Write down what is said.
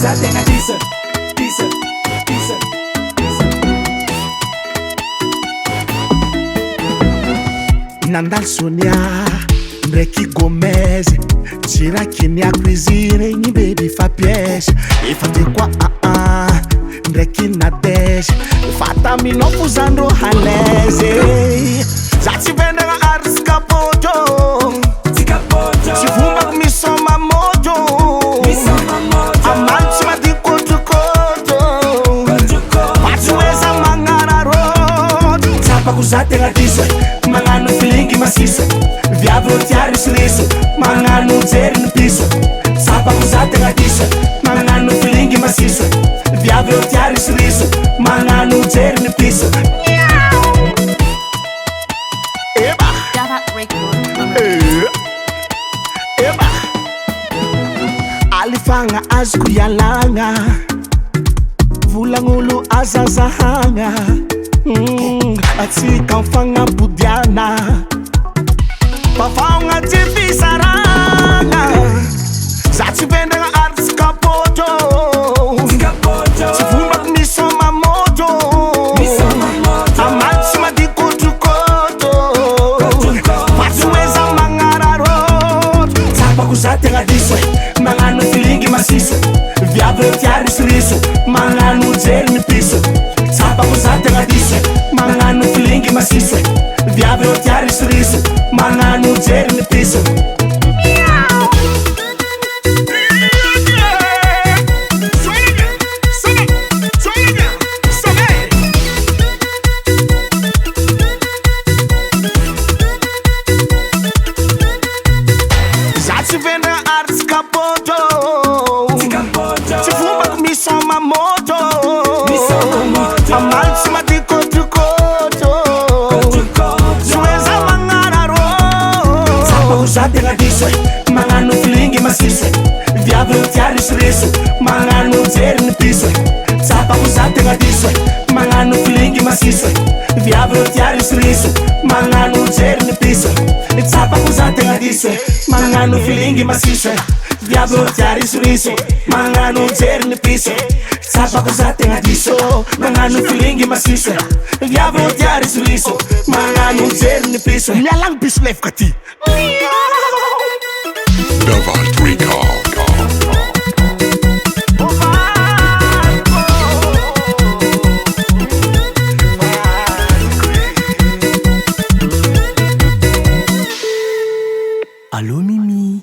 za tegna disa nandalo Sonia ndraiky Gomez jirakiniako izy regny baby fa piège efa te koa ndraiky Nadege fataminao fo zandro halaise za tsy vendragna artiste kapoto tsy vombako misoma moto amaly tsy mady kotrokoto fa tsy hoe za magnara roto tsapako za tegna diso magnano filingy masiso viavy ro tiary siriso magnano jery ny piso tsapako za tegna diso magnano filingy masiso viavy ro tiary siriso magnano jery ny piso eba alifagna azoko ialagna volagn'olo azazahagna atsika mifagnambodiana fafagna tsy fisaragna za tsy vendragna artiste kapoto tsy vombako misoma moto amaly tsy mady kotrokoto fa tsy hoe za magnara roto tsapako za tegna diso magnano filingy masiso viavy ro tiary siriso magnano jery ny piso tsapako za tegna diso magnano filingy masiso viavy ro tiary siriso magnano jery ny piso za tsy vendragna artiste kapoto tsy vombako misoma moto amaly tsy mady kotrokoto tsy hoe za magnara roto tsapako za tegna diso magnano filingy masiso viavy ro tiary siriso magnano jery ny piso tsapako za tegna diso magnano filingy masiso viavy ro tiary siriso magnano jery ny piso tsapako za tegna diso magnano filingy masiso viavy ro tiary siriso magnano jery ny piso tsapako za tegna diso magnano filingy masiso viavy ro tiary siriso magnano jery ny piso mialagna piso lefaka ty Davart Recall. Allô Mimi.